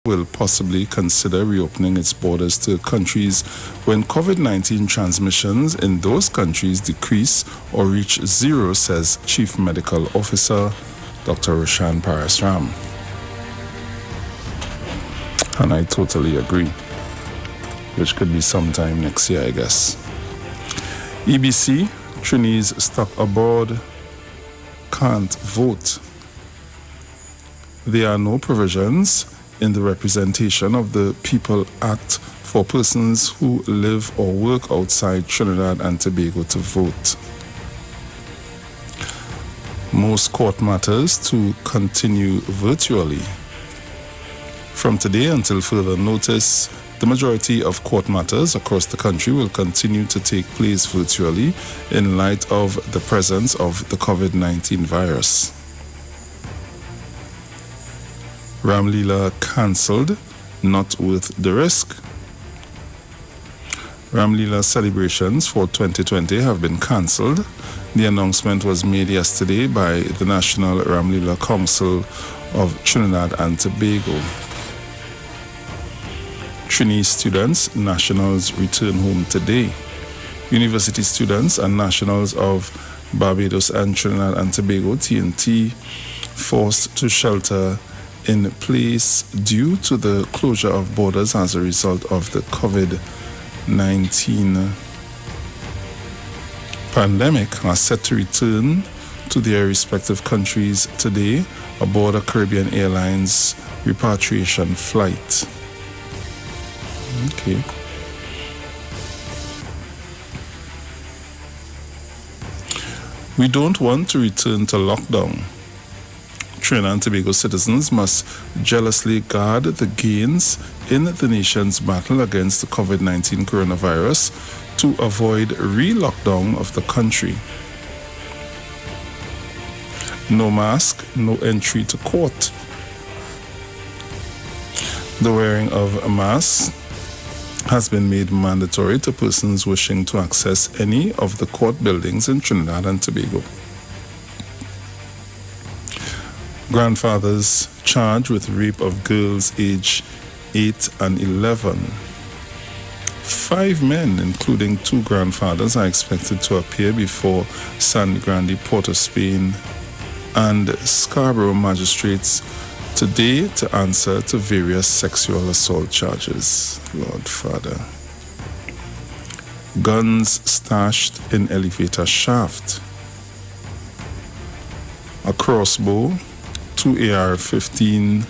will possibly consider reopening its borders to countries when COVID-19 transmissions in those countries decrease or reach zero, says Chief Medical Officer Dr. Roshan Parasram. And I totally agree, which could be sometime next year, I guess. EBC, Trinis stuck abroad, can't vote. There are no provisions in the Representation of the People Act for persons who live or work outside Trinidad and Tobago to vote. Most court matters to continue virtually. From today until further notice, the majority of court matters across the country will continue to take place virtually in light of the presence of the COVID-19 virus. Ramlila cancelled, not worth the risk. Ramlila celebrations for 2020 have been cancelled. The announcement was made yesterday by the National Ramlila Council of Trinidad and Tobago. Trini students, nationals return home today. University students and nationals of Barbados and Trinidad and Tobago, TNT, forced to shelter in place due to the closure of borders as a result of the COVID-19 pandemic, are set to return to their respective countries today aboard a Caribbean Airlines repatriation flight. Okay. We don't want to return to lockdown. Trinidad and Tobago citizens must jealously guard the gains in the nation's battle against the COVID-19 coronavirus to avoid re-lockdown of the country. No mask, no entry to court. The wearing of a mask has been made mandatory to persons wishing to access any of the court buildings in Trinidad and Tobago. Grandfathers charged with rape of girls aged 8 and 11. 5 men, including 2 grandfathers, are expected to appear before San Grande, Port of Spain, and Scarborough magistrates today to answer to various sexual assault charges. Lord Father. Guns stashed in elevator shaft. A crossbow, 2 AR-15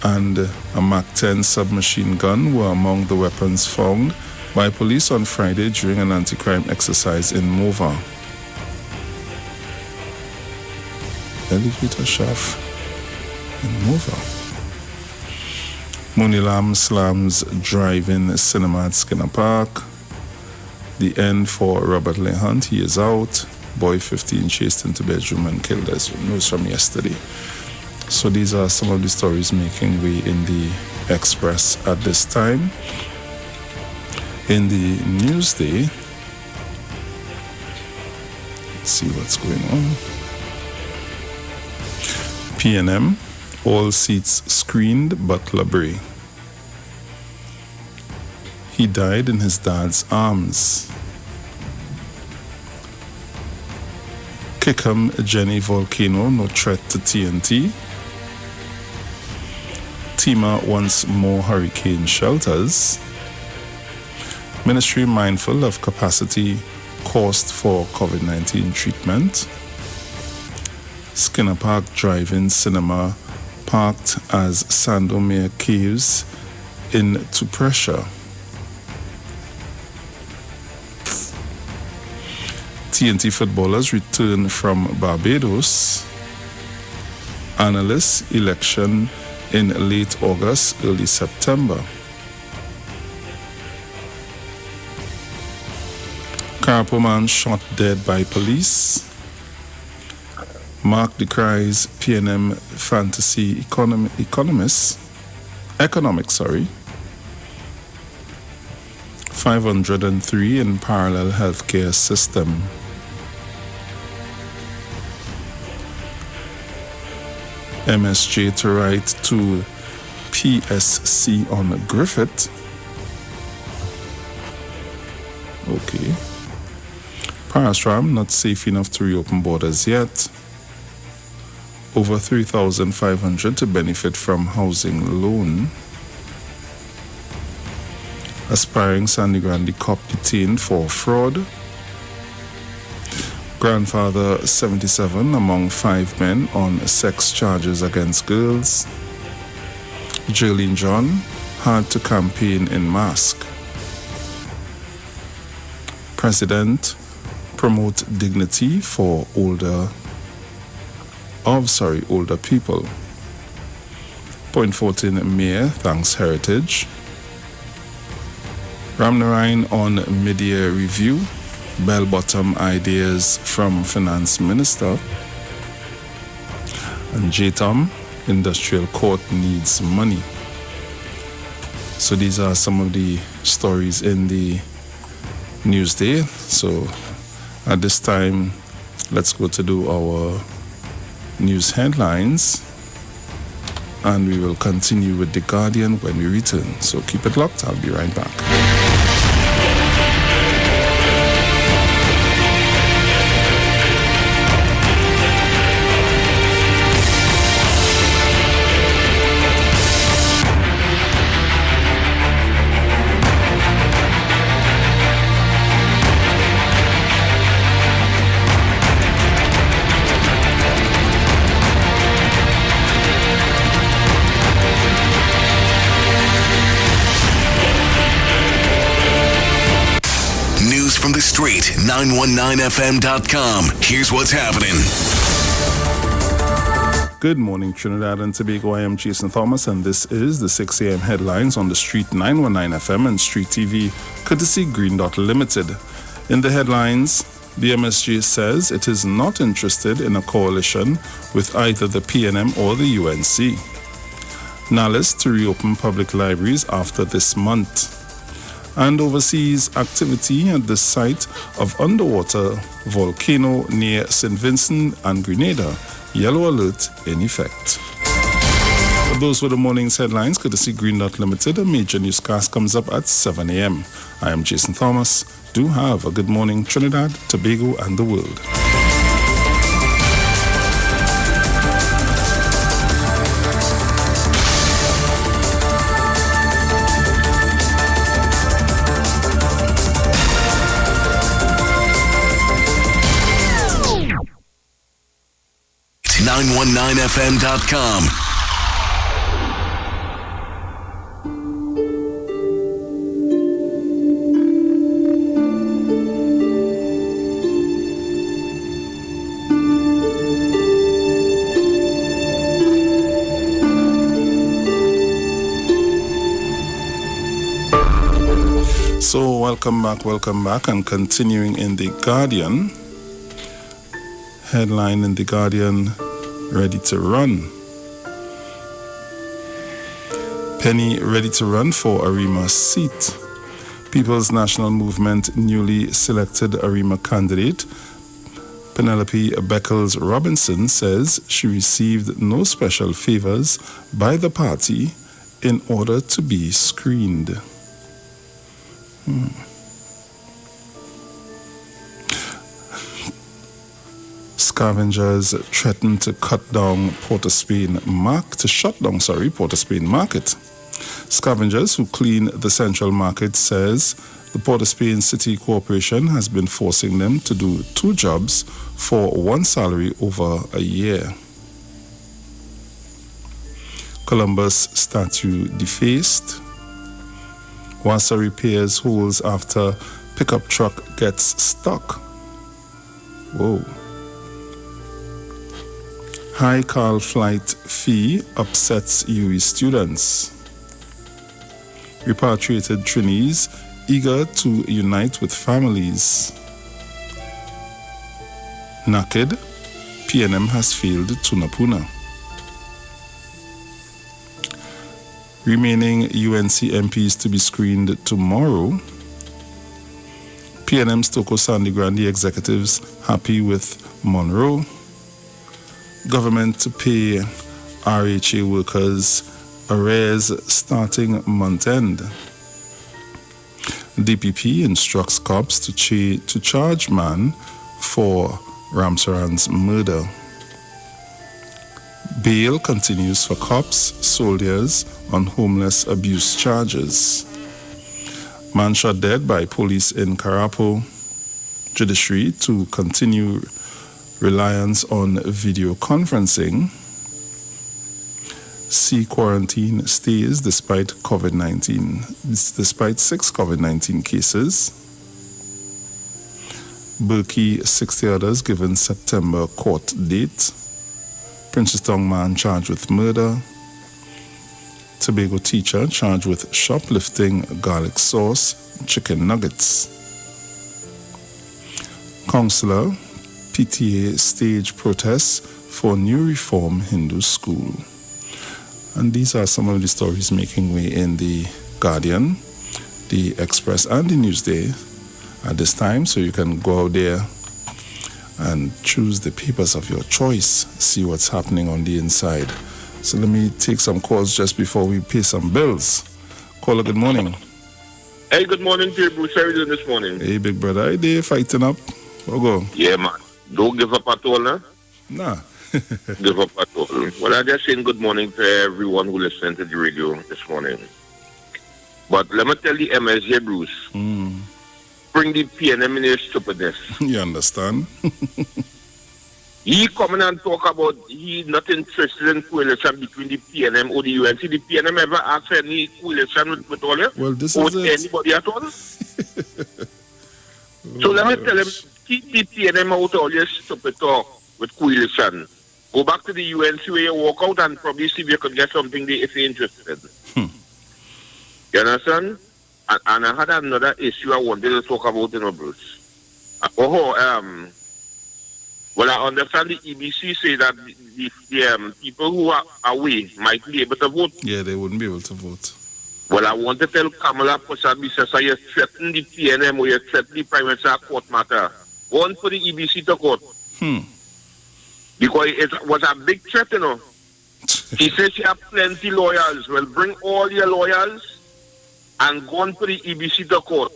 and a MAC-10 submachine gun were among the weapons found by police on Friday during an anti-crime exercise in Mova. Elevator shaft in Mova. Munilam slams drive-in cinema at Skinner Park. The end for Robert Lee Hunt. He is out. Boy 15 chased into bedroom and killed, as news from yesterday. So these are some of the stories making way in the Express at this time. In the Newsday, let's see what's going on. PNM, all seats screened but Labrie. He died in his dad's arms. Kickham Jenny volcano, no threat to TNT. TEMA wants more hurricane shelters. Ministry mindful of capacity cost for COVID-19 treatment. Skinner Park drive-in cinema parked as Sandomir caves into pressure. TNT footballers return from Barbados. Analysts election in late August, early September. Karapo man shot dead by police. Mark decries PNM fantasy economics. 503 in parallel healthcare system. MSJ to write to PSC on Griffith. Okay. Parasram not safe enough to reopen borders yet. Over 3,500 to benefit from housing loan. Aspiring Sandy Grande cop detained for fraud. Grandfather 77 among 5 men on sex charges against girls. Jolene John had to campaign in mask. President promote dignity for older people. Point 14 Mayor thanks Heritage. Ramnarine on mid-year review. Bell-bottom ideas from Finance Minister. And JTOM, Industrial Court needs money. So these are some of the stories in the Newsday. So at this time, let's go to do our news headlines. And we will continue with The Guardian when we return. So keep it locked. I'll be right back. From the street, 919fm.com. Here's what's happening. Good morning, Trinidad and Tobago. I am Jason Thomas, and this is the 6 a.m. headlines on the street 919 FM and Street TV, courtesy Green Dot Limited. In the headlines, the MSG says it is not interested in a coalition with either the PNM or the UNC. NALIS to reopen public libraries after this month. And overseas activity at the site of underwater volcano near St. Vincent and Grenada. Yellow alert in effect. Those were the morning's headlines, courtesy Green Dot Limited. A major newscast comes up at 7 a.m. I am Jason Thomas. Do have a good morning, Trinidad, Tobago, and the world. .919fm.com. So welcome back, and continuing in The Guardian. Headline in The Guardian, ready to run. Penny ready to run for Arima seat. People's National Movement newly selected Arima candidate Penelope Beckles Robinson says she received no special favors by the party in order to be screened. Scavengers threaten to shut down Port of Spain market. Scavengers who clean the central market says the Port of Spain City Corporation has been forcing them to do 2 jobs for 1 salary over a year. Columbus statue defaced. Wassa repairs holes after pickup truck gets stuck. Whoa. High Carl flight fee upsets UWI students. Repatriated Trinis eager to unite with families. Naked, PNM has failed Tunapuna. Remaining UNC MPs to be screened tomorrow. PNM Stoko Sandy Grande executives happy with Monroe. Government to pay RHA workers arrears starting month end. DPP instructs cops to charge man for Ramsaran's murder. Bail continues for cops, soldiers on homeless abuse charges. Man shot dead by police in Karapo. Judiciary to continue reliance on video conferencing. See quarantine stays despite six COVID-19 cases. Burkey, 60 others given September court date. Princeton man charged with murder. Tobago teacher charged with shoplifting garlic sauce, chicken nuggets. Councillor, PTA stage protests for new reform Hindu school. And these are some of the stories making way in the Guardian, the Express, and the Newsday at this time. So you can go out there and choose the papers of your choice, see what's happening on the inside. So let me take some calls just before we pay some bills. Caller, good morning. Hey, good morning, Pierre Bruce. How are you doing this morning? Hey, big brother. Hey, they fighting up. We'll go. Yeah, man. Don't give up at all, huh? Nah. Give up at all. Well, I'm just saying good morning to everyone who listened to the radio this morning. But let me tell the MSJ Bruce, bring the PNM in your stupidness. You understand? He coming and talk about he not interested in coalition between the PNM or the UNC. The PNM ever asked for any coalition with all of Well, this or is it. anybody at all? So let me tell him, keep the PNM out all your stupid talk with coalition. Go back to the UNC where you walk out and probably see if you can get something there if you're interested. You understand? And I had another issue I wanted to talk about, Bruce. Well, I understand the EBC say that the people who are away might be able to vote. Yeah, they wouldn't be able to vote. Well, I want to tell Kamala Posabisa, you threaten the PNM or you threaten the Prime Minister court matter. Go on for the EBC to court. Because it was a big threat, you know. She says she have plenty lawyers. Well, bring all your lawyers and go on for the EBC to court.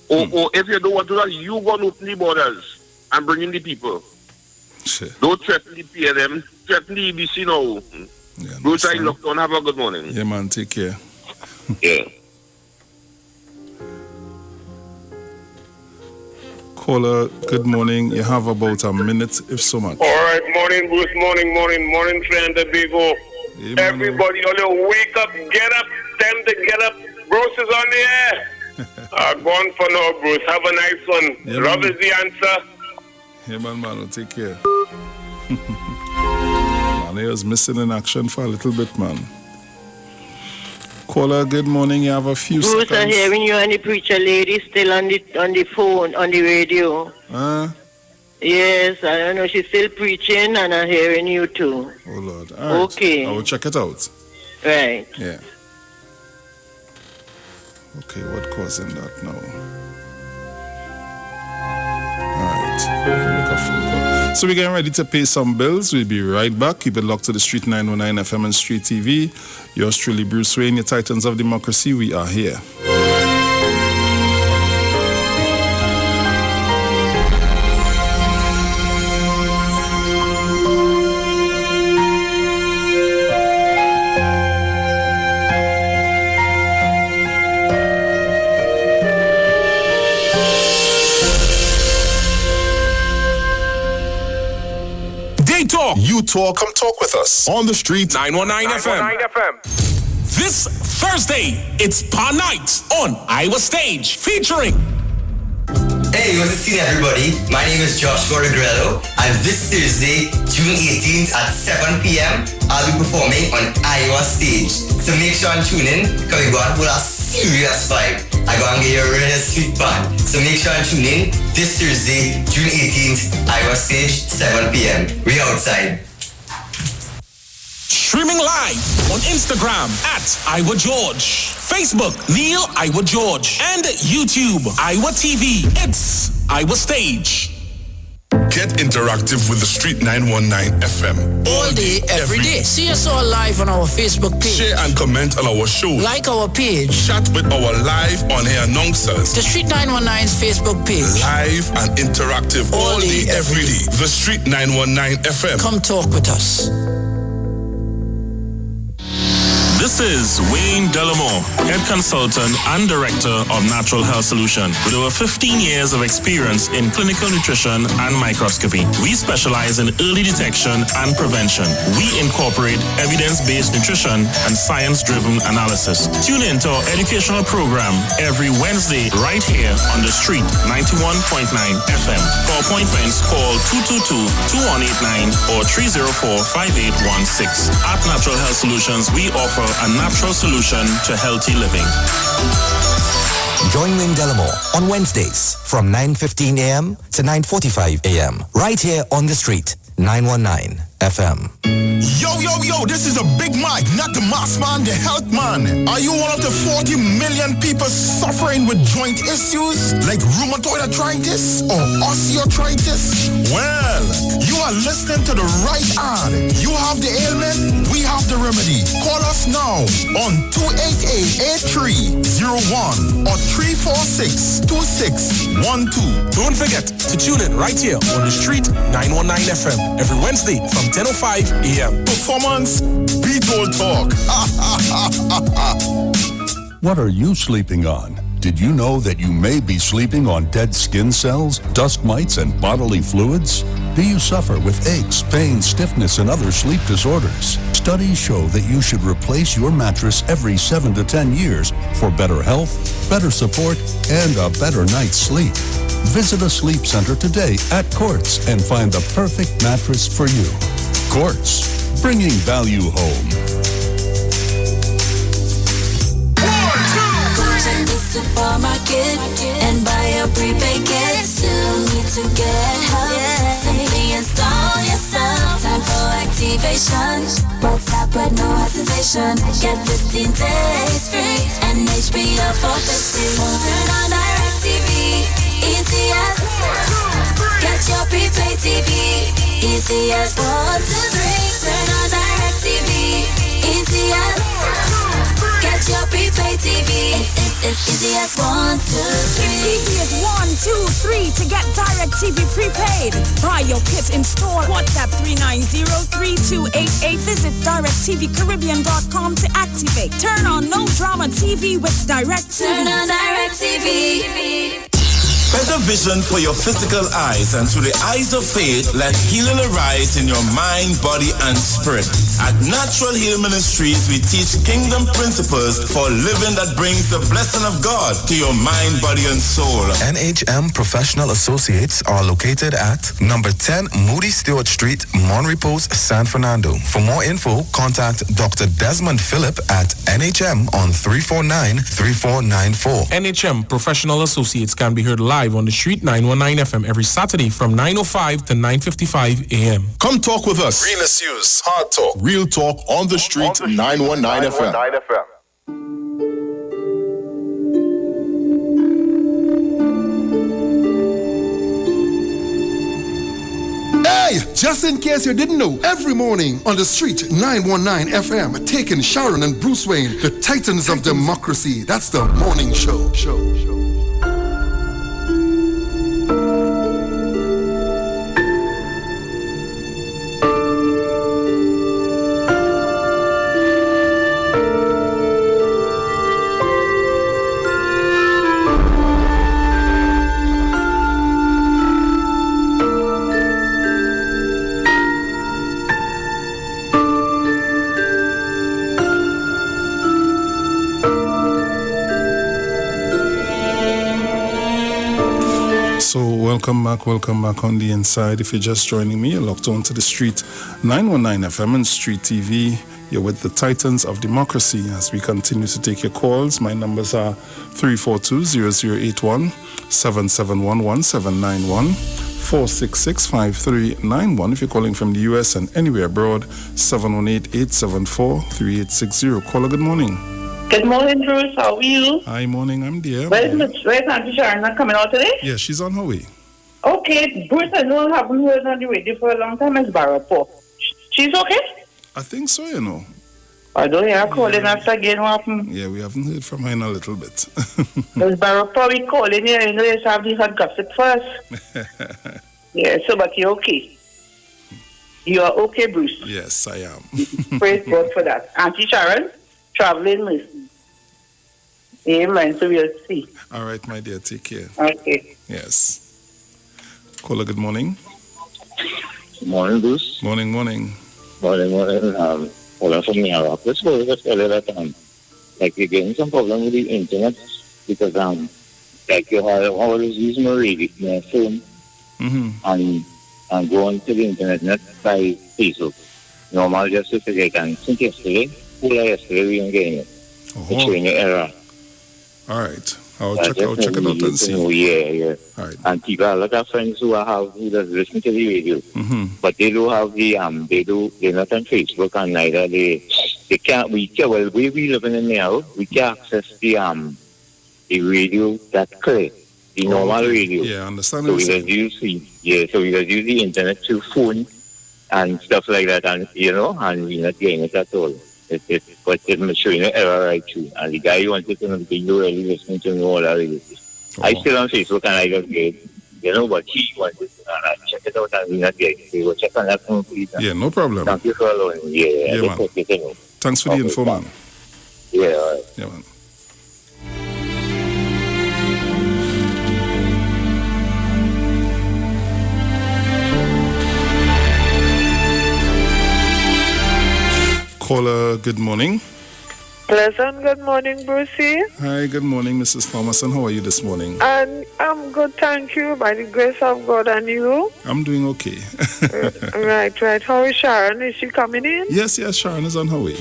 Or if you don't want to do that, you go and open the borders and bring in the people. Don't threaten the PNM, threaten the EBC now. Yeah, Bruce, I look down. Have a good morning. Yeah, man, take care. Yeah. Caller, good morning. You have about a minute, if so much. All right, morning, Bruce, morning, friend, the big O. Hey, everybody, only wake up, get up, time to get up. Bruce is on the air. Gone for now, Bruce. Have a nice one. Yeah, Love man. is the answer. Hey, man, take care. Man, he was missing in action for a little bit, man. Caller, good morning. You have a few Bruce, seconds. I'm hearing you and the preacher lady still on the phone, on the radio. Huh? Yes, I don't know. She's still preaching, and I'm hearing you too. Oh, Lord. All right. Okay. I will check it out. Right. Yeah. Okay, what causing that now? All right. Make a phone call. So we're getting ready to pay some bills. We'll be right back. Keep it locked to the Street 909 FM and Street TV. Yours truly, Bruce Wayne, your Titans of Democracy. We are here. Talk. You talk. Come talk with us on the street. 919 FM. This Thursday, it's Pa Night on Iowa Stage, featuring. Hey, what's the scene, everybody? My name is Joshua Regrello, and this Thursday, June 18th at 7 p.m., I'll be performing on Iowa Stage. So make sure and tune in, because we're going to put a serious vibe. I'm going to get you a real sweet band. So make sure and tune in this Thursday, June 18th, Iowa Stage, 7 p.m. We outside. Streaming live on Instagram at Iowa George, Facebook Neil Iowa George, and YouTube Iowa TV. It's Iowa Stage. Get interactive with the Street 919 FM. All day, every day. See us all live on our Facebook page. Share and comment on our show. Like our page. Chat with our live on-air announcers. The Street 919's Facebook page. Live and interactive all day, every day. The Street 919 FM. Come talk with us. This is Wayne Delamore, Head Consultant and Director of Natural Health Solution. With over 15 years of experience in clinical nutrition and microscopy, we specialize in early detection and prevention. We incorporate evidence-based nutrition and science-driven analysis. Tune in to our educational program every Wednesday right here on the Street 91.9 FM. For appointments, call 222-2189 or 304-5816. At Natural Health Solutions, we offer a natural solution to healthy living. Join Wayne Delamore on Wednesdays from 9:15 a.m. to 9:45 a.m. right here on the Street 919 FM. Yo, this is a Big Mike, not the mass man, the health man. Are you one of the 40 million people suffering with joint issues like rheumatoid arthritis or osteoarthritis? Well, you are listening to the right ad. You have the ailment, we have the remedy. Call us now on 288-8301 or 346-2612. Don't forget to tune in right here on the Street 919 FM every Wednesday from 10:05 a.m. Performance beat all talk. What are you sleeping on? Did you know that you may be sleeping on dead skin cells, dust mites, and bodily fluids? Do you suffer with aches, pain, stiffness, and other sleep disorders? Studies show that you should replace your mattress every 7 to 10 years for better health, better support, and a better night's sleep. Visit a sleep center today at Quartz and find the perfect mattress for you. Quartz, bringing value home. Supermarket and buy a prepaid kit. Still need to get help. Simply install yourself. Time for activation. WhatsApp with no hesitation. Get 15 days free and HBO for 50. Turn on DirecTV. ECS. Get your prepaid TV. ECS 1, 2, 3. Turn on DirecTV. ECS. Get your prepaid TV. It's easy as 1, 2, 3. Easy as 1, 2, 3 to get DirecTV prepaid. Buy your kit in store. WhatsApp 390-3288. Visit DirecTVCaribbean.com to activate. Turn on no drama TV with DirecTV. Turn on DirecTV. Better vision for your physical eyes, and through the eyes of faith, let healing arise in your mind, body, and spirit. At Natural Heal Ministries, we teach kingdom principles for living that brings the blessing of God to your mind, body, and soul. NHM Professional Associates are located at number 10 Moody Stewart Street, Monrepos, San Fernando. For more info, contact Dr. Desmond Phillip at NHM on 349-3494. NHM Professional Associates can be heard live on the Street 919 FM every Saturday from 9:05 to 9:55 a.m. Come talk with us. Real issues, hard talk. Real talk on the Street 919 FM. Hey, just in case you didn't know, every morning on the Street 919 FM, taking Sharon and Bruce Wayne, the Titans of Democracy. That's the morning show. Welcome back on the inside. If you're just joining me, you're locked on to the Street 919 FM and Street TV. You're with the Titans of Democracy as we continue to take your calls. My numbers are 342-0081, 771-1791, 466-5391. If you're calling from the US and anywhere abroad, 718-874-3860. Caller, good morning. Good morning, Bruce. How are you? Hi, morning. I'm there. Where's Auntie Sharon not coming out today? Yeah, she's on her way. Okay, Bruce, I know I haven't heard on the radio for a long time. It's Barapo. She's okay? I think so, you know. I don't hear her calling after again. What happened? Yeah, we haven't heard from her in a little bit. Miss Barapo, we calling you. You know, you have the hot gossip first. Yeah, so, but you're okay. You are okay, Bruce. Yes, I am. Praise God for that. Auntie Sharon, traveling mercy. Amen. So we'll see. All right, my dear. Take care. Okay. Yes. Caller, good morning. Morning, Bruce. Morning. Morning. Hold on for me, let's go. Let's tell you that, like, you're getting some problem with the internet because, like, you have always using my phone and go onto the internet, not by Facebook. Normal, just to say, since yesterday, we didn't get it. It's showing an error. All right. I'll check it out and see. Yeah. All right. And people, a lot of friends who does listen to the radio, but they don't have the they're not on Facebook and neither they can't. Well, we living in now, we can access the radio that clear, the normal radio. Yeah, I understand. So we just use the internet through phone and stuff like that, and and we're not getting it at all. But it's showing an error right through. And the guy who wanted to know the video really listening to me all already. I still on Facebook and I just get but he wanted to check it out and we not get it. So we'll check on that phone, please. Yeah, no problem. Thank you for allowing me. Yeah, man. Thanks for the info, man. Yeah, all right. Yeah, man. Caller, good morning. Pleasant good morning, Brucey. Hi, good morning, Mrs. Thomason. How are you this morning? And I'm good, thank you, by the grace of God. And you? I'm doing okay. Right. How is Sharon? Is she coming in? Yes, Sharon is on her way.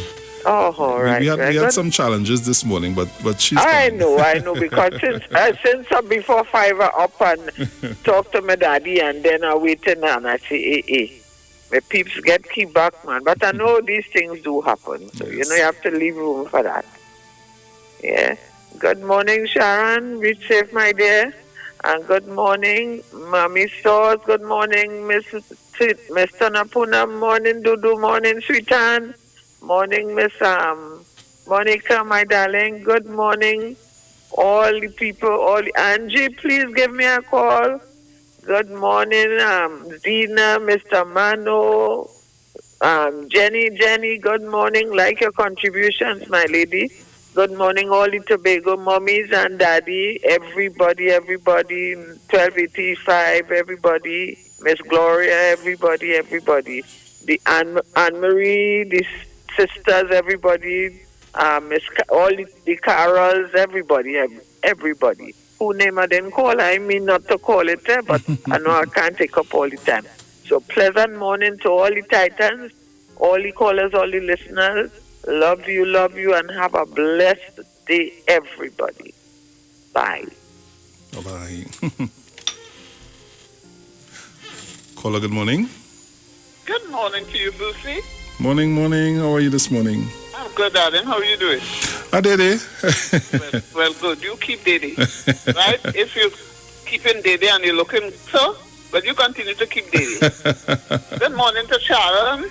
Oh, all right. We had some challenges this morning, but she's coming. I know, because since before 5 up and talk to my daddy, and then I waiting and I say, hey. My peeps keep back, man. But I know these things do happen. So, you have to leave room for that. Yeah. Good morning, Sharon. Be safe, my dear. And good morning, Mommy Stores. Good morning, Mr. Napuna. Morning, Dudu. Morning, Sweetan. Morning, Miss Monica, my darling. Good morning, all the people. Angie, please give me a call. Good morning, Zina, Mr. Mano, Jenny, good morning. Like your contributions, my lady. Good morning, all the Tobago mummies and daddy, everybody, 1285, everybody, Miss Gloria, everybody. The Anne-Marie, the sisters, everybody, all the Carols, everybody. Who name I didn't call, I mean not to call it there, but I know I can't take up all the time. So pleasant morning to all the Titans, all the callers, all the listeners. Love you, and have a blessed day, everybody. Bye. Bye-bye. Caller, good morning. Good morning to you, Brucey. Morning. How are you this morning? I'm good, darling. How are you doing? I did it. well, good. You keep Dede, right? If you're keeping Dede and you're looking so, but you continue to keep Dede. Good morning to Sharon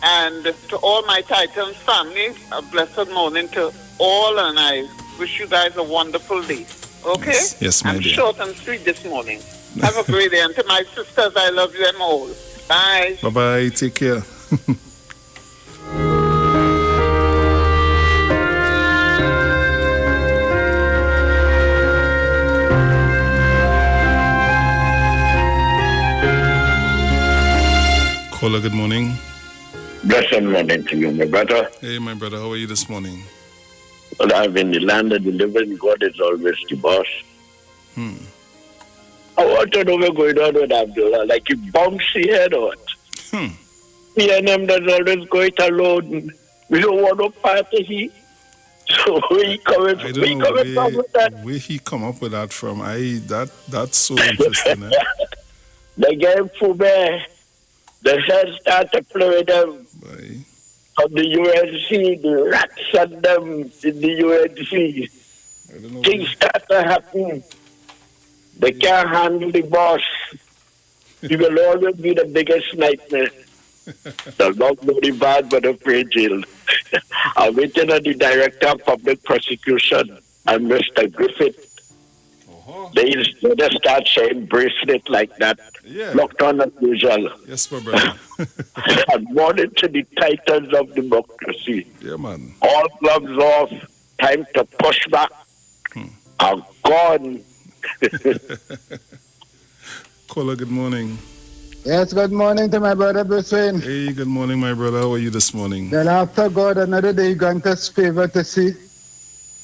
and to all my Titans family. A blessed morning to all, and I wish you guys a wonderful day. Okay? Yes, my I'm dear. short and sweet this morning. Have a great day. And to my sisters, I love you them all. Bye. Bye-bye. Take care. Caller, good morning. Blessed morning to you, my brother. Hey, my brother, how are you this morning? Well, I'm in the land of the living. God is always the boss. I want to know what's going on with Abdullah. Like he bumps the head or what? Me and him does always go it alone. We don't want no party. So where he coming from? With that? Where he come up with that from? That's so interesting. The game Fube. The head start to play with them from the UNC, the rats and them in the UNC. Things start to happen. They can't handle the boss. He will always be the biggest nightmare. The long body bad, but afraid jail. I'm waiting on the Director of Public Prosecution and Mr. Griffith. They just start saying bracelet like that. Yeah. Locked on as usual. Yes, my brother. And morning to the titans of democracy. Yeah, man. All gloves off. Time to push back. I'm gone. Caller, good morning. Yes, good morning to my brother Bruce Wayne. Hey, good morning, my brother. How are you this morning? Well, after God, another day grant us favor to see.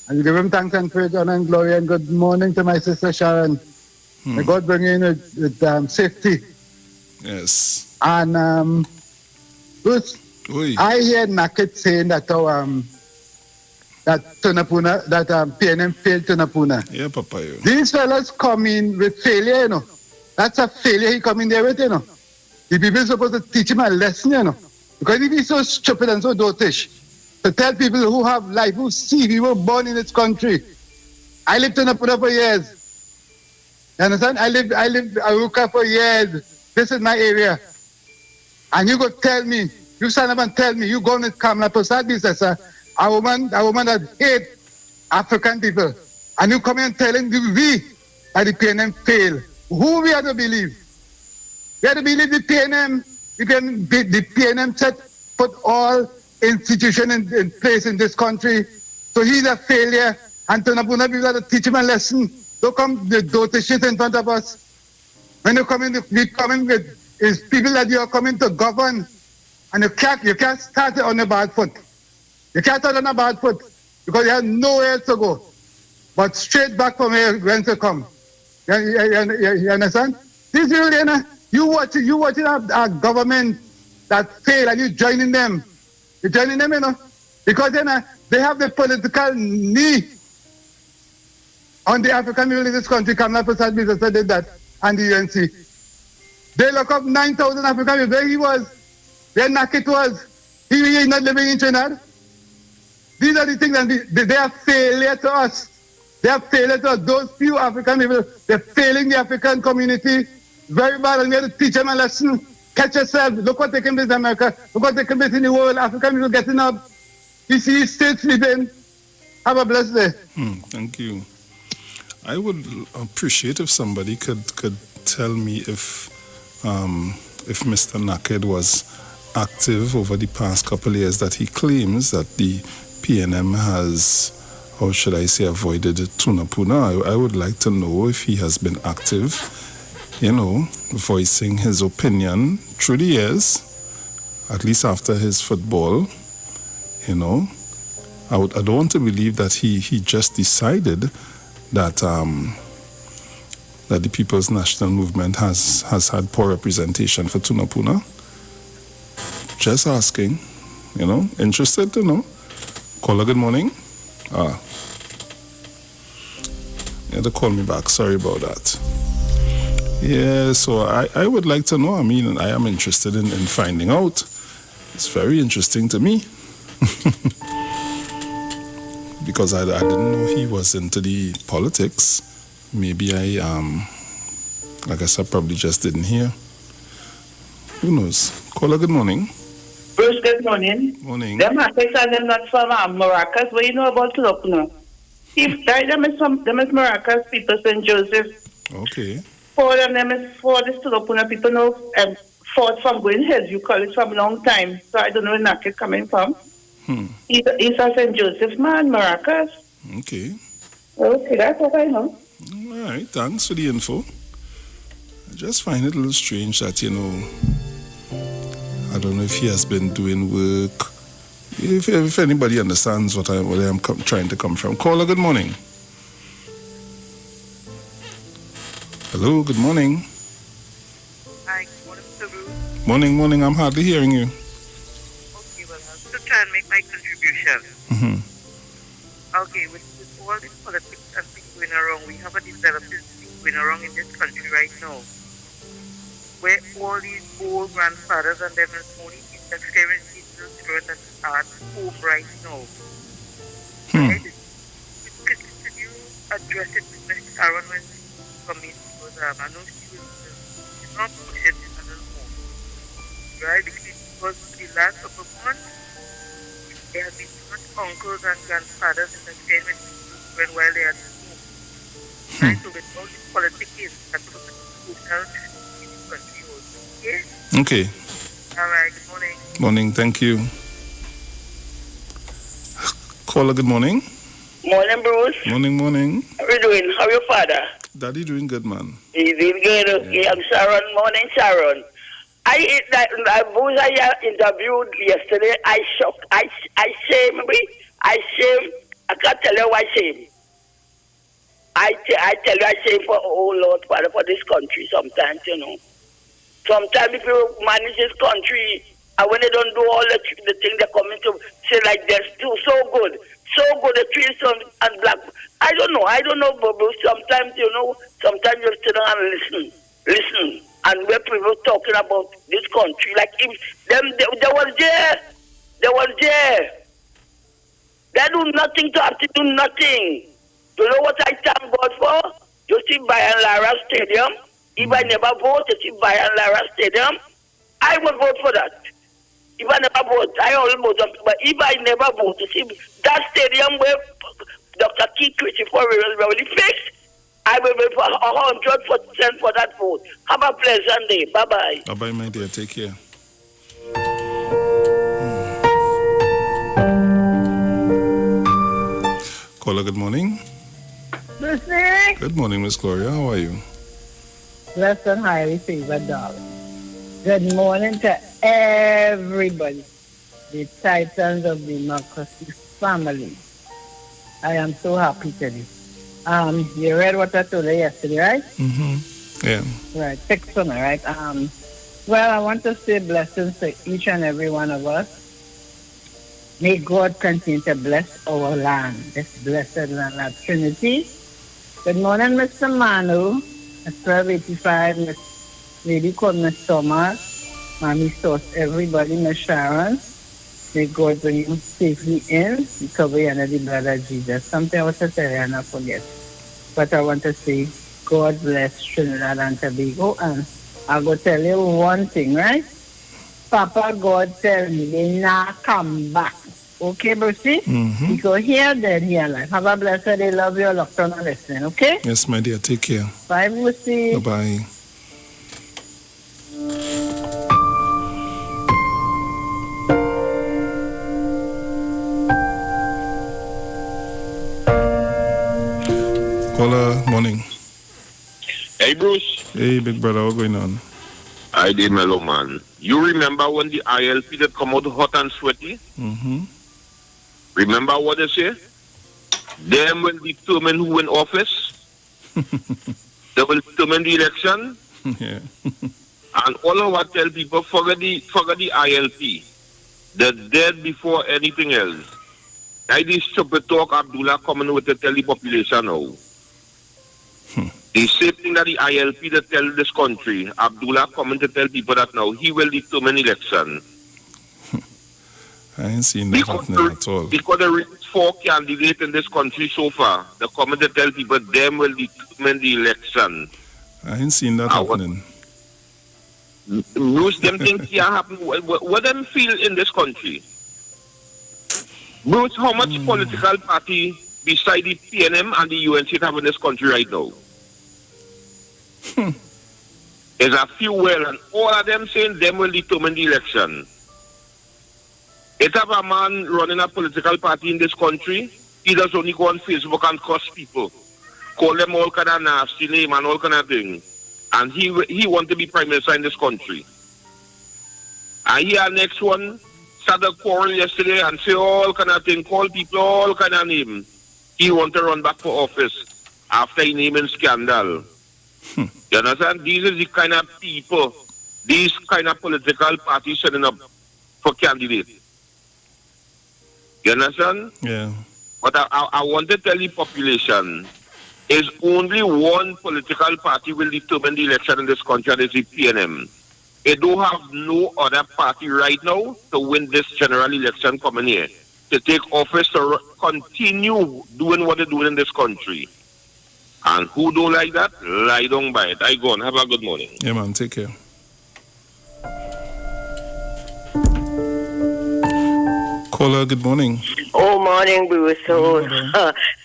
And give him thanks and praise, honor and glory. And good morning to my sister Sharon. May God bring you in with safety. Yes. And Bruce, I hear Naked saying that that Tunapuna, that PNM failed Tunapuna. Yeah, Papa. These fellas come in with failure, you know. That's a failure he come in there with, you know. The people are supposed to teach him a lesson, you know. Because if he's so stupid and so dotish, to tell people who have life, who see, we were born in this country. I lived in Tunapuna for years. You understand? I lived Aruka for years. This is my area. And you go tell me, you stand up and tell me, you go on with Kamala Prasad business, a woman that hate African people. And you come in and telling we that the PNM fail. Who we have to believe? We have to believe the PNM set put all institutions in place in this country. So he's a failure. And Tunapuna people have to teach him a lesson. Don't come the dirty shit in front of us. When you come in, we come in with is people that you are coming to govern. And you can't start it on a bad foot. You can't start on a bad foot because you have nowhere to go. But straight back from here when to come. You understand? This really, you watching a government that fail and you joining them. You're joining them, you know. Because they have the political knee on the African people in this country. Kamala Prasad did that, and the UNC. They lock up 9,000 African people. Where he was, where Nakit was. He is not living in Trinidad. These are the things, and they are failure to us. They are failure to us. Those few African people, they're failing the African community. Very bad, and we have to teach them a lesson. Catch yourself. Look what taking place in America. Look what taking place in the world. African people getting up. You see, still sleeping. Have a blessed day. Thank you. I would appreciate if somebody could tell me if Mr. Naked was active over the past couple of years that he claims that the PNM has, how should I say, avoided Tunapuna. I would like to know if he has been active, voicing his opinion through the years, at least after his football, I don't want to believe that he just decided that the People's National Movement has had poor representation for Tunapuna. Just asking, interested to know. Caller, good morning. You had to call me back. Sorry about that. Yeah, so I would like to know. I am interested in finding out. It's very interesting to me. Because I didn't know he was into the politics. Maybe I guess I probably just didn't hear. Who knows? Caller, good morning. Bruce, good morning. Morning. Them Africans are them not from Maracas. What you know about Tunapuna? If them is Maracas people, St. Joseph. Okay. For them is for this Tunapuna people know fought from going ahead. You call it from a long time. So I don't know where Naked coming from. He's a St. Joseph man, Maracas. Okay. Okay, that's what I know. All right, thanks for the info. I just find it a little strange that, I don't know if he has been doing work. If anybody understands where I'm trying to come from. Caller, good morning. Hello, good morning. Hi, good morning, Mr. Bruce. Morning, I'm hardly hearing you. Okay, well, I'll still try and make my contribution. Okay, with all this politics and things going around, we have a developing thing going around in this country right now, where all these old grandfathers and them is only interfering in the spirit and art home right now. Right? We could continue addressing Mr. Sharon when coming I know she will not push it a little more. Right? Because the last couple of months, there have been so much uncles and grandfathers interfering with children while they are at home. Right? So with all these politics, that's what the health in the country also. Okay. All right, good morning. Morning, thank you. Caller, good morning. Morning, Bruce. Morning. How are you doing? How are your father? Daddy doing good, man. He's doing good. Okay, I'm Sharon. Morning, Sharon. Bruce, I interviewed yesterday. I shocked. I shame. I can't tell you why shame. I tell you I shame for, oh Lord, Father, for this country sometimes, you know. Sometimes people manage this country, and when they don't do all the things they're coming to say like they're still so good, they treat some and black. I don't know, but sometimes, you know, sometimes you sit down and listen, and when people talking about this country, like if they was there. They do nothing to have to do nothing. You know what I thank God for? You see Bayern Lara Stadium. If I never vote, you see Bayern Lara Stadium. I will vote for that. If I never vote, I always vote. But if I never vote, you see that stadium where Dr. Keith Christopher will really fixed, I will vote for 100% for that vote. Have a pleasant day. Bye-bye. Bye-bye, my dear. Take care. Caller, good morning. Lucy. Good morning, Miss Gloria. How are you? Blessed and highly favored, darling. Good morning to everybody, the Titans of Democracy family. I am so happy today. You read what I told you yesterday, right? Mm-hmm. Yeah. Right, text on it, right? Well, I want to say blessings to each and every one of us. May God continue to bless our land, this blessed land of Trinity. Good morning, Mr. Manu. It's 1285, Miss Lady called Miss Thomas. Mommy Sauce, everybody, Miss Sharon. May God bring you safely in. We cover you under the blood of Jesus. Something I was to tell you and I forget. But I want to say, God bless Trinidad and Tobago. And I'll go tell you one thing, right? Papa God tell me they not come back. Okay, Brucey? Mm-hmm. You go here, then here life. Have a blessed day. Love you. Locked on and listening, okay? Yes, my dear. Take care. Bye, Brucey. Bye-bye. Caller, morning. Hey, Bruce. Hey, big brother. What's going on? I did, mellow man. You remember when the ILP that come out hot and sweaty? Mm-hmm. Remember what they say? Them will determine who in office. They will determine the election. Yeah. And all of what tell people, forget the ILP. They're dead before anything else. I this stupid talk Abdullah coming with to tell the population now. The same thing that the ILP that tell this country, Abdullah coming to tell people that now he will determine election. I ain't seen that happening at all. Because there is 4 candidates in this country so far. The comment to tell people them will determine the election. I ain't seen that happening. Bruce, them things can't happen. What them feel in this country? Bruce, how much political party beside the PNM and the UNC have in this country right now? There's a few well, and all of them saying them will determine the election. If have a man running a political party in this country, he does only go on Facebook and curse people, call them all kind of nasty name and all kind of things. And he want to be prime minister in this country. And here next one started a quarrel yesterday and say all kind of thing, call people all kind of name. He want to run back for office after he naming scandal. You understand? These are the kind of people, these kind of political parties setting up for candidates. You understand? Yeah. But I want to tell the population, is only one political party will determine the election in this country, and it's the PNM. They don't have no other party right now to win this general election coming here, to take office, to continue doing what they're doing in this country. And who don't like that, lie down by it. I go on. Have a good morning. Yeah, man. Take care. Caller, good morning. Oh, morning, Bruce. So,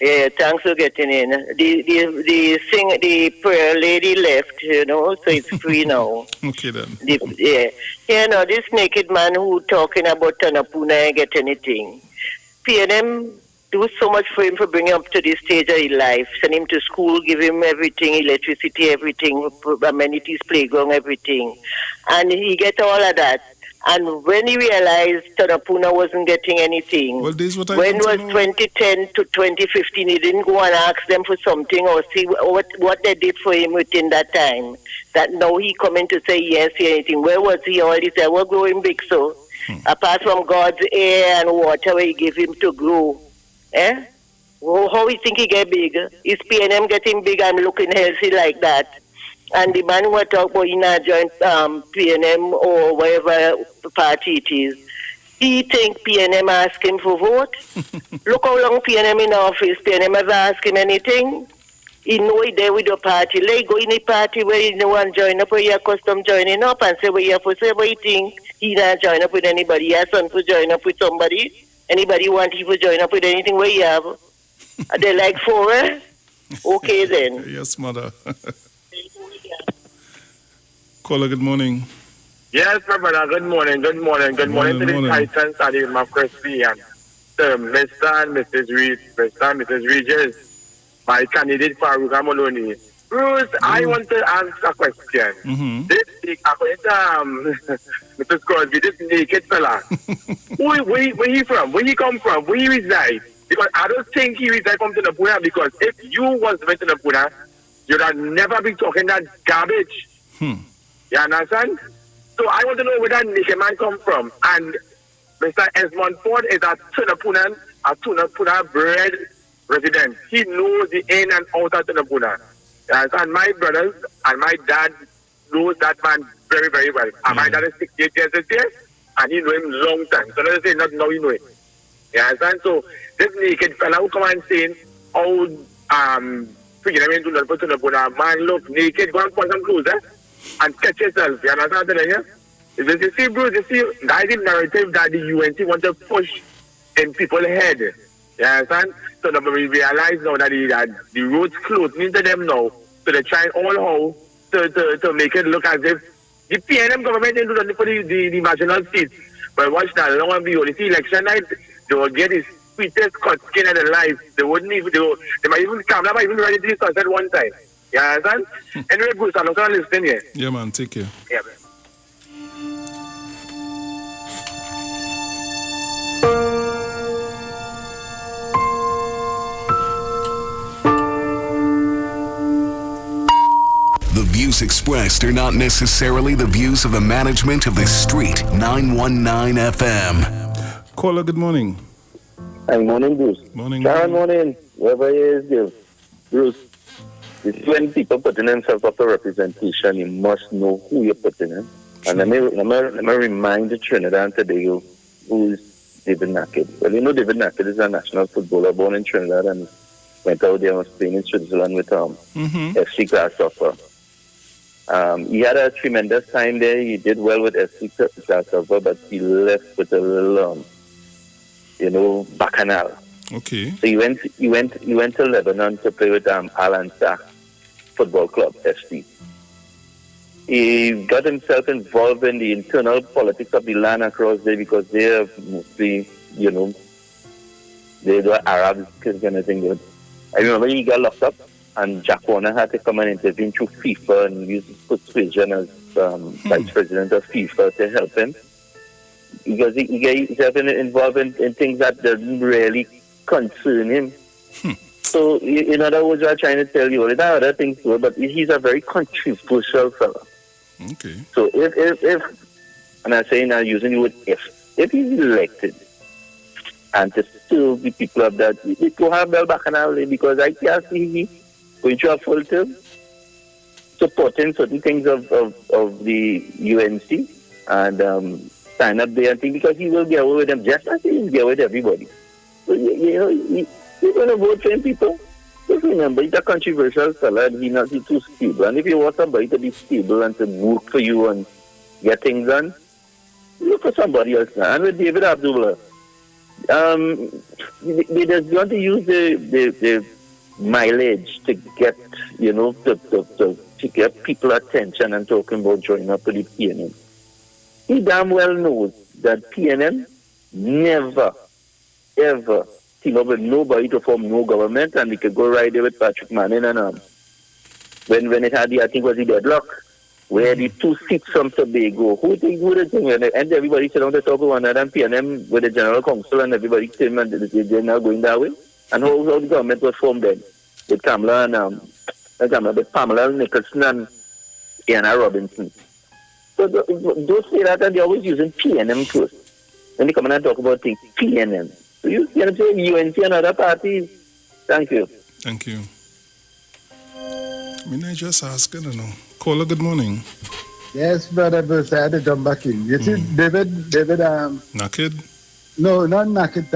yeah, thanks for getting in. The prayer lady left, you know, so it's free now. Okay, then. This naked man who talking about Tanapuna and get anything. PNM do so much for him for bringing him up to this stage of his life. Send him to school, give him everything, electricity, everything, amenities, playground, everything. And he get all of that. And when he realized Tanapuna wasn't getting anything, when was 2010 to 2015, he didn't go and ask them for something or see what they did for him within that time. That now he coming to say yes or anything. Where was he all this? We're growing big, so apart from God's air and water where he gave him to grow. How he think he get big? Is PNM getting big and looking healthy like that? And the man who talk about in a joint PNM or whatever party it is, he think PNM ask him for vote. Look how long PNM in office. PNM ever ask him anything? He know he there with the party. Like go in a party where you no one join up, where you custom joining up and say what you have to say what you think. He not join up with anybody. He has son to join up with somebody. Anybody want you to join up with anything where you have? Are they like for Okay then. Yes, mother. Caller, good morning. Yes, my brother. Good morning. Good morning. Good morning to the Titans and the democracy and Mr. and Mrs. Reed, Mr. and Mrs. Regis, my candidate Farouk Amononi. Bruce, I want to ask a question. This, according to Mr. Crosby, this naked fella, where he from? Where he come from? Where he reside? Because I don't think he reside from Tanapuna, because if you was from Tanapuna, you'd have never been talking that garbage. You understand? So I want to know where that naked man come from. And Mr. Esmond Ford is a Tanapuna bred resident. He knows the in and out of Tanapuna. And my brothers and my dad knows that man very, very well. And my dad is 68 years this year, and he know him long time. So let's say not now you know him. You understand? So this naked fella who come and saying, man, look, naked, go and put some clothes, and catch yourself. You understand what I'm saying? You see, Bruce, that is the narrative that the UNC want to push in people's head. You understand? So that we realize now that the roads closed into them now. So they're trying all how to make it look as if the PNM government didn't do nothing for the marginal seats. But watch that, long and behold, it's election night, they will get the sweetest cut skin of their life. They wouldn't even, they might even come, they might even ready to do sunset one time. You understand? Anyway, Bruce, I'm not going to listen here. Yeah, man, take care. Yeah, man. The views expressed are not necessarily the views of the management of the Street 919 FM. Caller, good morning. Good morning, Bruce. Morning. Good morning. Whoever is give. Bruce, this is when people putting themselves up for representation, you must know who you're putting in. And let me remind the Trinidad and Tobago who is David Naked. Well, you know David Naked is a national footballer born in Trinidad and went out there and was playing in Switzerland with FC Grasshopper. He had a tremendous time there. He did well with FC Grasshopper, but he left with a little, bacchanal. Okay. So he went to Lebanon to play with Al-Ansar Football Club, FC. He got himself involved in the internal politics of the land across there because they are mostly, they were Arabs, kind of thing. I remember he got locked up and Jack Warner had to come and intervene through FIFA and use persuasion as vice president of FIFA to help him. Because he got himself involved in things that didn't really concern him. So, in other words, I'm trying to tell you, there are other things too, but he's a very controversial fellow. Okay. So if and I'm saying I'm using the word if he's elected and to still the people of that, it will have Bell Bacchanal because I can't see he going to a full term supporting certain things of the UNC and stand up there and think because he will get away with them just as he will get away with everybody. So, you're going to vote for him, people. Just remember, he's a controversial fella and he's too stable. And if you want somebody to be stable and to work for you and get things done, look for somebody else now. And with David Abdullah, they just want to use the mileage to get, to get people attention and talking about joining up with the PNM. He damn well knows that PNM never, ever team up with nobody to form no government, and we could go right there with Patrick Manning and when it had I think was the deadlock, where the 2 seats from Tobago, who the thing, and everybody sit down to talk with one another, and PNM with the General Council and everybody came and they're now going that way. And how the government was formed then, with Kamala and with Pamela Nicholson and Anna Robinson. So those say that, and they're always using PNM first. When they come in and talk about things, PNM. So you can say UNC and other parties. Thank you. Thank you. I just ask, I don't know. Caller, good morning. Yes, brother Bruce, I had to jump back in. You see, David, Naked? No, not Naked.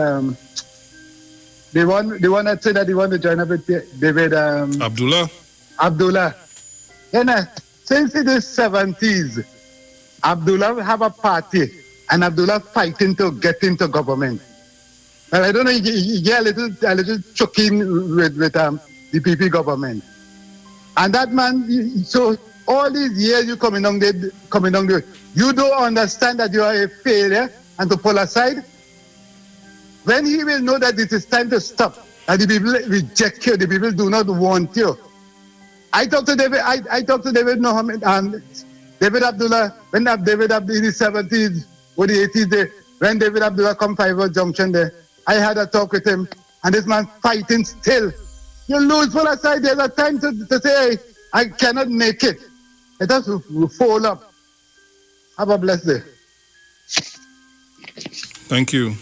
The one that said that he wanted to join up with David. Abdullah? Abdullah. Since the 70s, Abdullah have a party, and Abdullah fighting to get into government. And I don't know, he get a little choking with the PP government. And that man, so all these years you coming down there, you don't understand that you are a failure and to pull aside. When he will know that it is time to stop, and the people reject you, the people do not want you. I talked to David Mohammed and David Abdullah, when David Abdullah in the 70s or the 80s, when David Abdullah come 5 Junction there, I had a talk with him, and this man fighting still. You lose pull aside, there's a time to say, hey, I cannot make it. It has to fall up. Have a blessed day. Thank you.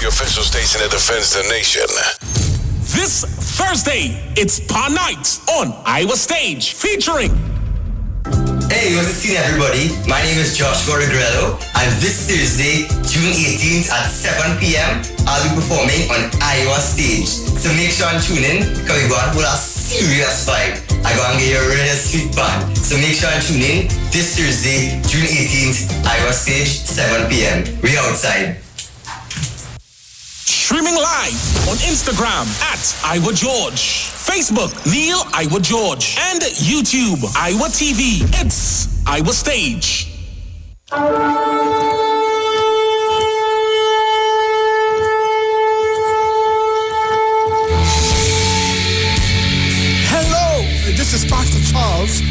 The official station that defends the nation. This Thursday, it's Pa Night on Iowa Stage, featuring... Hey, what's the scene, everybody? My name is Joshua Regrello, and this Thursday, June 18th at 7 p.m., I'll be performing on Iowa Stage. So make sure and tune in, because we're going to put a serious vibe. I'm going to get you a really sweet band. So make sure and tune in this Thursday, June 18th, Iowa Stage, 7 p.m. We outside. Streaming live on Instagram at Iwa George, Facebook Neil Iwa George, and YouTube Iwa TV. It's Iwa Stage. Hello, this is Pastor Charles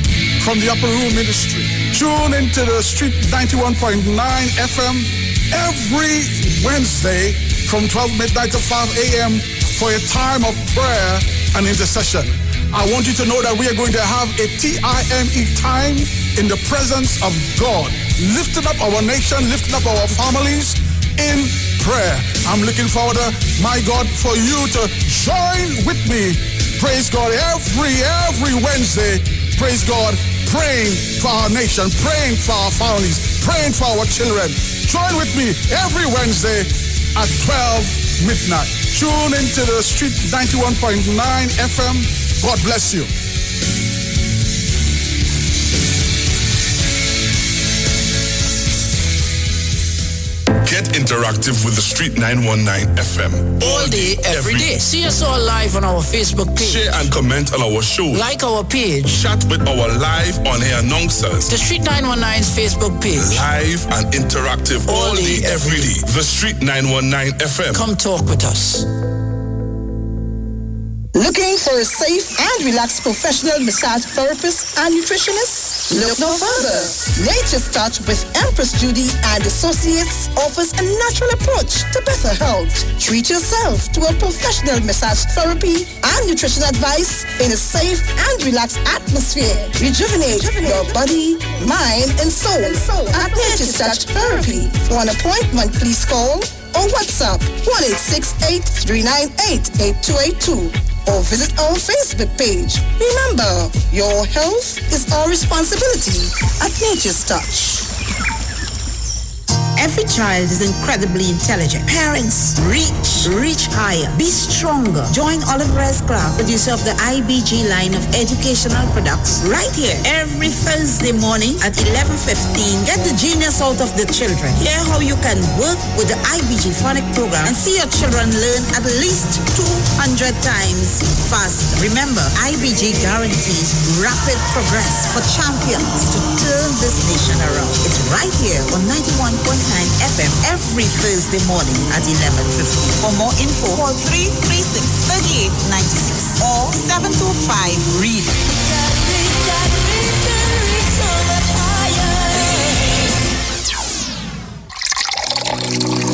from the Upper Room Ministry. Tune into the Street 91.9 FM every Wednesday from 12 midnight to 5 a.m. for a time of prayer and intercession. I want you to know that we are going to have a TIME time in the presence of God, lifting up our nation, lifting up our families in prayer. I'm looking forward, my God, for you to join with me. Praise God, every Wednesday, praise God, praying for our nation, praying for our families, praying for our children. Join with me every Wednesday at 12 midnight. Tune into the Street 91.9 FM. God bless you. Get interactive with the Street 919 FM. All day, every day. See us all live on our Facebook page. Share and comment on our show. Like our page. Chat with our live on-air announcers. The Street 919's Facebook page. Live and interactive all day, every day. The Street 919 FM. Come talk with us. Looking for a safe and relaxed professional massage therapist and nutritionist? Look no further. Nature's Touch with Empress Judy and Associates offers a natural approach to better health. Treat yourself to a professional massage therapy and nutrition advice in a safe and relaxed atmosphere. Rejuvenate your body, mind, and soul at Nature's Touch Therapy. For an appointment, please call or WhatsApp 1-868-398-8282 or visit our Facebook page. Remember, your health is our responsibility at Nature's Touch. Every child is incredibly intelligent. Parents, reach higher. Be stronger. Join Olive Rez Club, producer of the IBG line of educational products, right here every Thursday morning at 11:15. Get the genius out of the children. Hear how you can work with the IBG phonic program and see your children learn at least 200 times faster. Remember, IBG guarantees rapid progress for champions to turn this nation around. It's right here on 91.9 FM every Thursday morning at 11:50. For more info, call 336-3896 or 725-READ.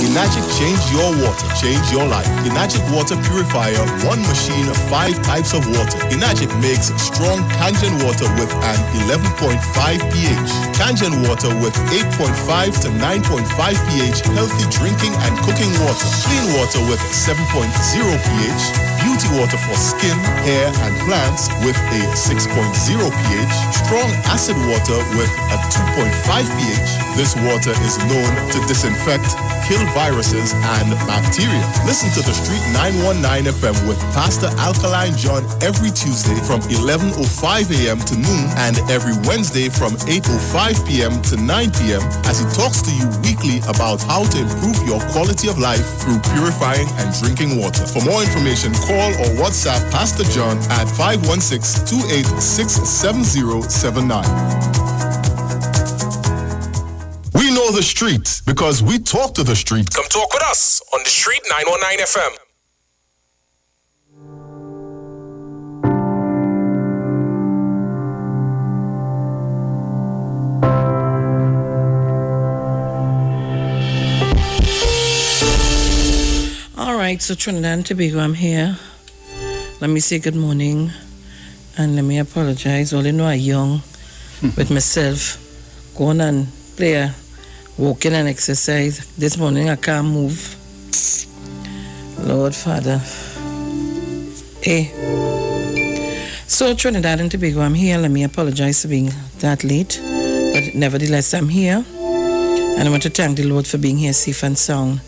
Enagic change your water, change your life. Enagic water purifier, one machine, 5 types of water. Enagic makes strong Kangen water with an 11.5 pH. Kangen water with 8.5 to 9.5 pH, healthy drinking and cooking water. Clean water with 7.0 pH. Beauty water for skin, hair, and plants with a 6.0 pH. Strong acid water with a 2.5 pH. This water is known to disinfect, kill viruses and bacteria. Listen to the Street 919 FM with Pastor Alkaline John every Tuesday from 11:05 a.m. to noon and every Wednesday from 8:05 p.m. to 9 p.m. as he talks to you weekly about how to improve your quality of life through purifying and drinking water. For more information, call or WhatsApp Pastor John at 516-286-7079. We know the street because we talk to the street. Come talk with us on the Street 919 FM. All right, so Trinidad and Tobago, I'm here. Let me say good morning and let me apologize. All you know, I'm young with myself, going and play walking and exercise. This morning I can't move. Lord Father. Hey. So Trinidad and Tobago, I'm here. Let me apologize for being that late. But nevertheless, I'm here. And I want to thank the Lord for being here safe and sound.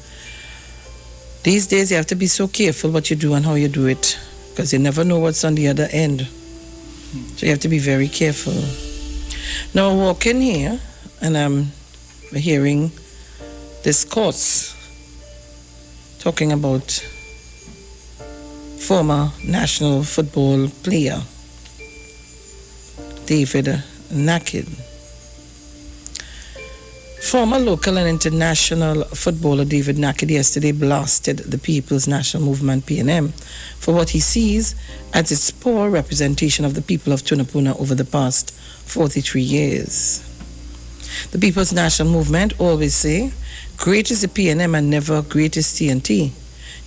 These days you have to be so careful what you do and how you do it. Because you never know what's on the other end. So you have to be very careful. Now I walk in here and I'm hearing this course talking about former national football player David Nakid. Former local and international footballer David Nakid yesterday blasted the People's National Movement PNM for what he sees as its poor representation of the people of Tunapuna over the past 43 years. The People's National Movement always say, great is the PNM and never great is TNT.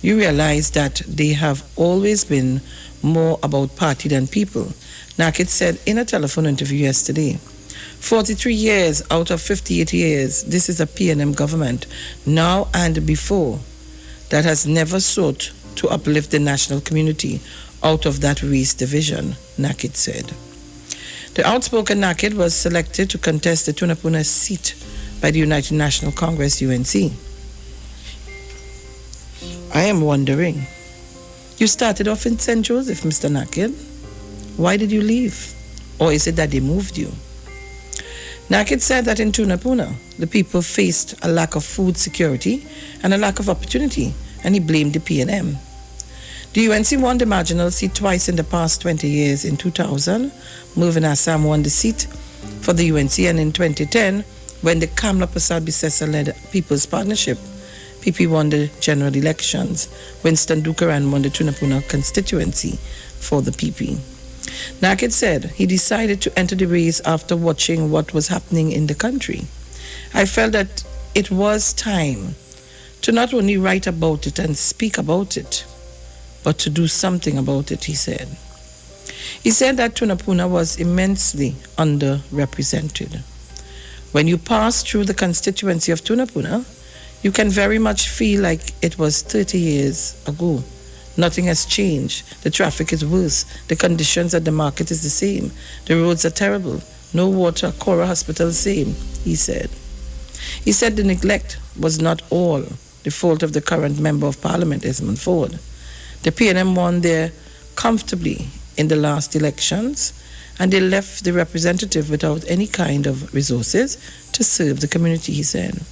You realize that they have always been more about party than people. Nakid said in a telephone interview yesterday, 43 years out of 58 years, this is a PNM government, now and before, that has never sought to uplift the national community out of that race division, Nakid said. The outspoken Nakid was selected to contest the Tunapuna seat by the United National Congress, UNC. I am wondering, you started off in St. Joseph, Mr. Nakid. Why did you leave? Or is it that they moved you? Nakid said that in Tunapuna, the people faced a lack of food security and a lack of opportunity, and he blamed the PNM. The UNC won the marginal seat twice in the past 20 years. In 2000, Mervyn Assam won the seat for the UNC, and in 2010, when the Kamla Prasad Bisesa-led People's Partnership, PP won the general elections. Winston Dukaran won the Tunapuna constituency for the PP. Nakid said he decided to enter the race after watching what was happening in the country. I felt that it was time to not only write about it and speak about it, but to do something about it, he said. He said that Tunapuna was immensely underrepresented. When you pass through the constituency of Tunapuna, you can very much feel like it was 30 years ago. Nothing has changed. The traffic is worse. The conditions at the market is the same. The roads are terrible. No water. Cora Hospital, same, he said. He said the neglect was not all the fault of the current Member of Parliament, Esmond Ford. The PNM won there comfortably in the last elections, and they left the representative without any kind of resources to serve the community, he said.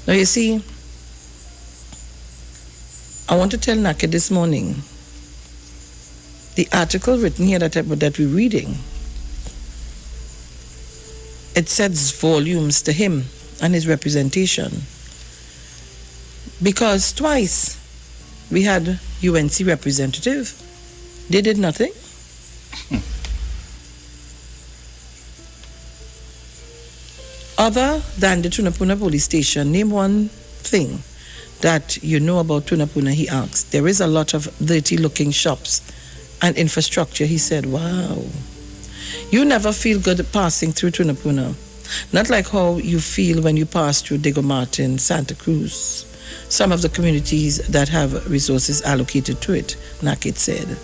Now you see, I want to tell Nakid this morning, the article written here that we're reading, it says volumes to him and his representation. Because twice we had UNC representative, they did nothing. Other than the Tunapuna police station, name one thing that you know about Tunapuna, he asked. There is a lot of dirty-looking shops and infrastructure, he said. Wow. You never feel good passing through Tunapuna. Not like how you feel when you pass through Diego Martin, Santa Cruz, some of the communities that have resources allocated to it, Nakid said.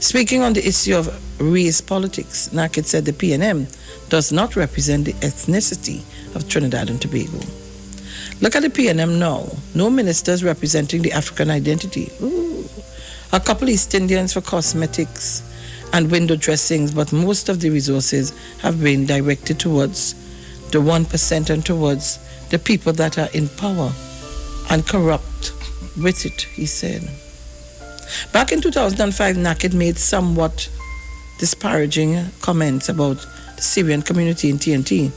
Speaking on the issue of race politics, Nakid said the PNM does not represent the ethnicity of Trinidad and Tobago. Look at the PNM now. No ministers representing the African identity. Ooh. A couple East Indians for cosmetics and window dressings, but most of the resources have been directed towards the 1% and towards the people that are in power and corrupt with it, he said. Back in 2005, Nakid made somewhat disparaging comments about the Syrian community in TNT.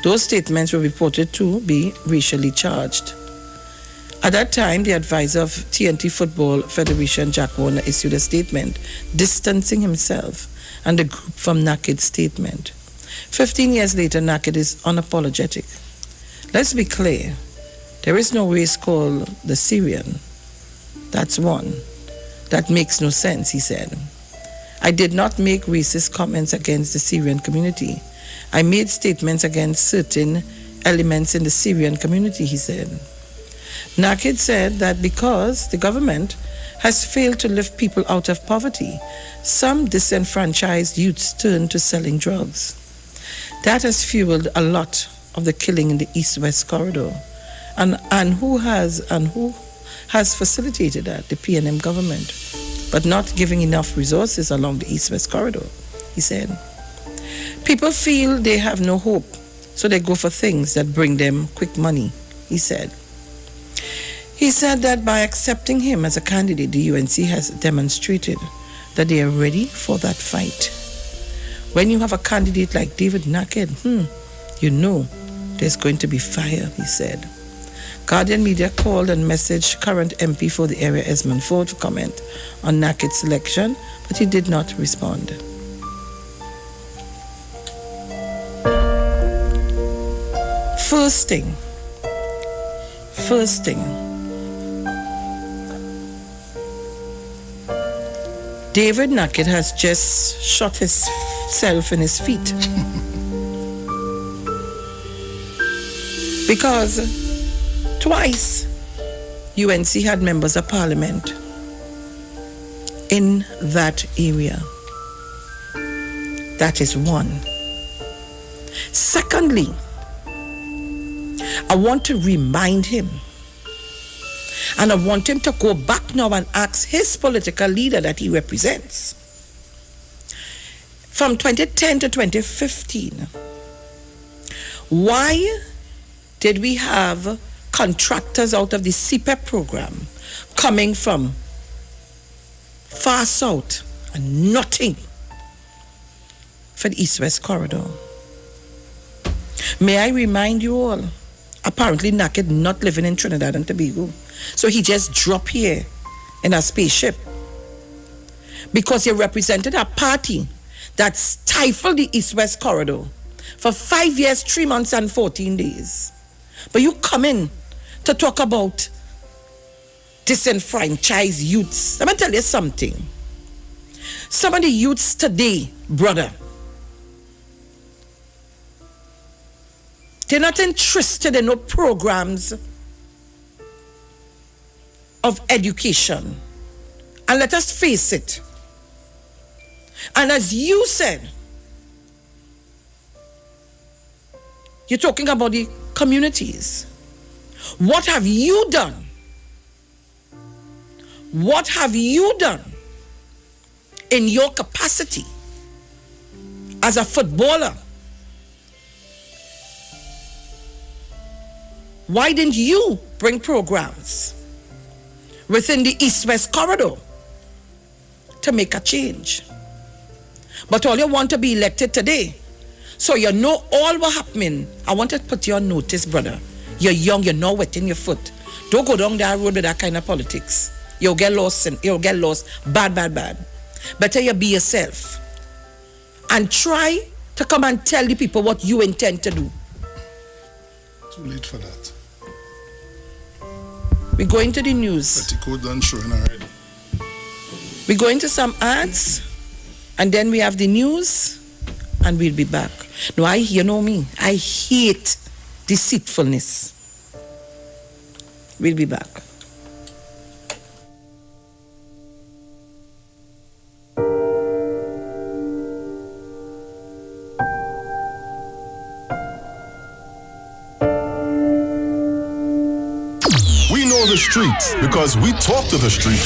Those statements were reported to be racially charged. At that time, the advisor of TNT Football Federation, Jack Warner, issued a statement distancing himself and the group from Nakid's statement. 15 years later, Nakid is unapologetic. Let's be clear. There is no race called the Syrian. That's one. That makes no sense, he said. I did not make racist comments against the Syrian community. I made statements against certain elements in the Syrian community, he said. Nakid said that because the government has failed to lift people out of poverty, some disenfranchised youths turn to selling drugs. That has fueled a lot of the killing in the East-West corridor. And who has facilitated that? The PNM government, but not giving enough resources along the East-West corridor, he said. People feel they have no hope, so they go for things that bring them quick money, he said. He said that by accepting him as a candidate, the UNC has demonstrated that they are ready for that fight. When you have a candidate like David Naked, you know there's going to be fire, he said. Guardian Media called and messaged current MP for the area, Esmond Ford, to comment on Naked's selection, but he did not respond. First thing, David Naked has just shot himself in his feet. Because twice UNC had members of parliament in that area. That is one. Secondly, I want to remind him, and I want him to go back now and ask his political leader that he represents. From 2010 to 2015, why did we have contractors out of the CPEP program coming from far south and nothing for the East-West corridor? May I remind you all, apparently Naked not living in Trinidad and Tobago. So he just dropped here in a spaceship because he represented a party that stifled the East-West corridor for 5 years, 3 months and 14 days. But you come in to talk about disenfranchised youths. Let me tell you something. Some of the youths today, brother, they're not interested in no programs of education. And let us face it. And as you said, you're talking about the communities. What have you done? What have you done in your capacity as a footballer? Why didn't you bring programs within the East-West corridor to make a change? But all you want to be elected today, so you know all what happening. I want to put you on notice, brother. You're young, you're not wetting your foot. Don't go down that road with that kind of politics. You'll get lost, bad. Better you be yourself. And try to come and tell the people what you intend to do. Too late for that. We're going to the news. Petticoat done showing already. We're going to some ads, and then we have the news, and we'll be back. No, you know me, I hate deceitfulness. We'll be back. The streets, because we talk to the streets. The